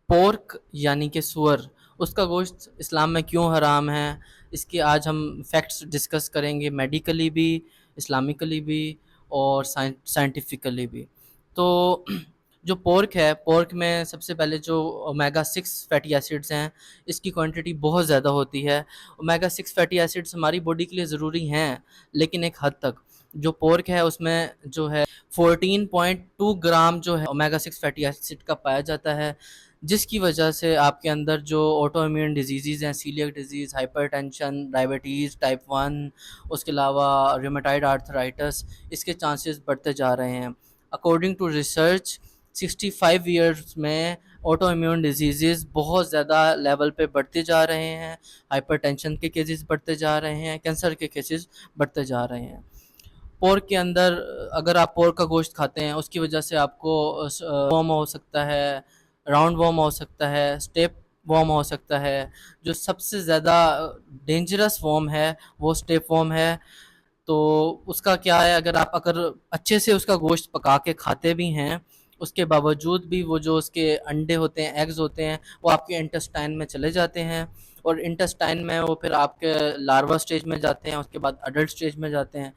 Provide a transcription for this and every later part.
Pork یعنی کہ سور، اس کا گوشت اسلام میں کیوں حرام ہے، اس کے آج ہم فیکٹس ڈسکس کریں گے، میڈیکلی بھی، اسلامکلی بھی، اور سائنٹیفکلی بھی۔ تو جو پورک ہے، پورک میں سب سے پہلے جو اومیگا 6 فیٹی ایسڈز ہیں، اس کی کوانٹٹی بہت زیادہ ہوتی ہے۔ اومیگا 6 فیٹی ایسڈز ہماری باڈی کے لیے ضروری ہیں، لیکن ایک حد تک۔ جو پورک ہے اس میں جو ہے 14.2 گرام جو ہے اومیگا 6 فیٹی ایسڈ کا پایا جاتا ہے، جس کی وجہ سے آپ کے اندر جو آٹو امیون ڈیزیزز ہیں، coeliac disease, hyper tension, diabetes type 1، اس کے علاوہ ریمیٹائڈ آرتھرائٹس، اس کے چانسز بڑھتے جا رہے ہیں۔ اکارڈنگ ٹو ریسرچ 65 ایئرز میں آٹو امیون ڈیزیزز بہت زیادہ لیول پہ بڑھتے جا رہے ہیں، ہائپر ٹینشن کے کیسز بڑھتے جا رہے ہیں، کینسر کے کیسز بڑھتے جا رہے ہیں۔ پورک کے اندر اگر آپ پورک کا گوشت کھاتے ہیں، اس کی وجہ سے آپ کو وارم ہو سکتا ہے، راؤنڈ وارم ہو سکتا ہے، اسٹیپ وارم ہو سکتا ہے۔ جو سب سے زیادہ ڈینجرس وارم ہے وہ اسٹیپ وارم ہے۔ تو اس کا کیا ہے، اگر اچھے سے اس کا گوشت پکا کے کھاتے بھی ہیں، اس کے باوجود بھی وہ جو اس کے انڈے ہوتے ہیں، ایگز ہوتے ہیں، وہ آپ کے انٹسٹائن میں چلے جاتے ہیں، اور انٹسٹائن میں وہ پھر آپ کے لاروا سٹیج میں جاتے ہیں، اس کے بعد اڈلٹ سٹیج میں جاتے ہیں۔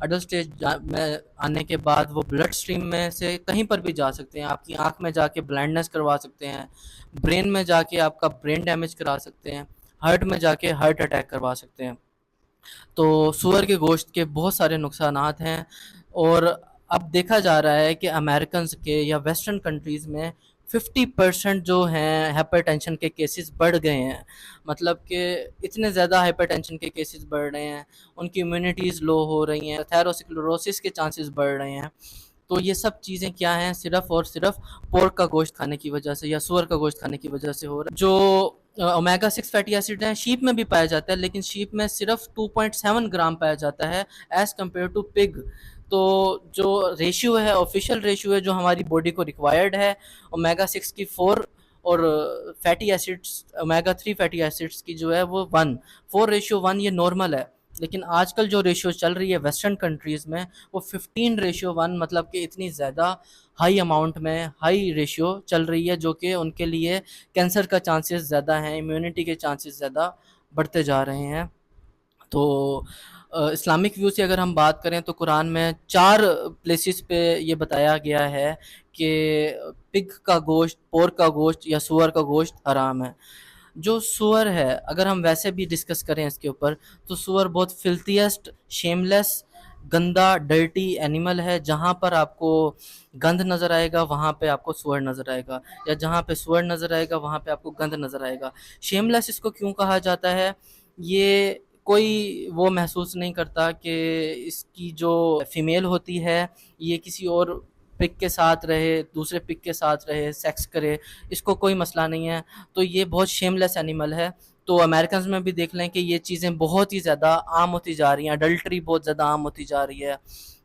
اڈلٹ سٹیج میں آنے کے بعد وہ بلڈ سٹریم میں سے کہیں پر بھی جا سکتے ہیں، آپ کی آنکھ میں جا کے بلائنڈنس کروا سکتے ہیں، برین میں جا کے آپ کا برین ڈیمیج کرا سکتے ہیں، ہارٹ میں جا کے ہارٹ اٹیک کروا سکتے ہیں۔ تو سور کے گوشت کے بہت سارے نقصانات ہیں، اور اب دیکھا جا رہا ہے کہ امریکنز کے یا ویسٹرن کنٹریز میں 50% جو ہیں ہائپر ٹینشن کے کیسز بڑھ گئے ہیں۔ مطلب کہ اتنے زیادہ ہائپر ٹینشن کے کیسز بڑھ رہے ہیں، ان کی امیونٹیز لو ہو رہی ہیں، تھائروسکلروسس کے چانسز بڑھ رہے ہیں۔ تو یہ سب چیزیں کیا ہیں، صرف اور صرف پورک کا گوشت کھانے کی وجہ سے یا سور کا گوشت کھانے کی وجہ سے ہو رہا ہے۔ جو اومیگا 6 فیٹی ایسڈ ہیں شیپ میں بھی پایا جاتا ہے، لیکن شیپ میں صرف 2.7 گرام پایا جاتا ہے ایز کمپیئر ٹو پگ۔ تو جو ریشیو ہے، آفیشیل ریشیو ہے جو ہماری باڈی کو ریکوائرڈ ہے، اومیگا 6 کی 4، اور fatty acids omega 3 fatty acids کی جو ہے وہ 1، 4:1 یہ نارمل ہے۔ لیکن آج کل جو ریشیو چل رہی ہے ویسٹرن کنٹریز میں وہ 15:1، مطلب کہ اتنی زیادہ ہائی اماؤنٹ میں ہائی ریشیو چل رہی ہے، جو کہ ان کے لیے کینسر کا چانسز زیادہ ہیں، امیونٹی کے چانسز زیادہ بڑھتے جا رہے ہیں۔ تو اسلامک ویو سے اگر ہم بات کریں تو قرآن میں 4 پلیسز پہ یہ بتایا گیا ہے کہ پگ کا گوشت، پورک کا گوشت یا سور کا گوشت حرام ہے۔ جو سور ہے، اگر ہم ویسے بھی ڈسکس کریں اس کے اوپر، تو سور بہت فلتیسٹ، شیملیس، گندا، ڈرٹی اینیمل ہے۔ جہاں پر آپ کو گند نظر آئے گا وہاں پہ آپ کو سور نظر آئے گا، یا جہاں پہ سور نظر آئے گا وہاں پہ آپ کو گند نظر آئے گا۔ شیملیس اس کو کیوں کہا جاتا ہے؟ یہ کوئی وہ محسوس نہیں کرتا کہ اس کی جو فیمیل ہوتی ہے یہ کسی اور پک کے ساتھ رہے، دوسرے پک کے ساتھ رہے، سیکس کرے، اس کو کوئی مسئلہ نہیں ہے۔ تو یہ بہت شیملیس اینیمل ہے۔ تو امریکنز میں بھی دیکھ لیں کہ یہ چیزیں بہت ہی زیادہ عام ہوتی جا رہی ہیں، اڈلٹری بہت زیادہ عام ہوتی جا رہی ہے۔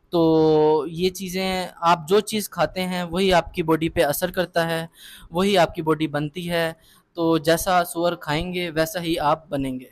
تو یہ چیزیں، آپ جو چیز کھاتے ہیں وہی آپ کی باڈی پہ اثر کرتا ہے، وہی آپ کی باڈی بنتی ہے۔ تو جیسا سور کھائیں گے ویسا ہی آپ بنیں گے۔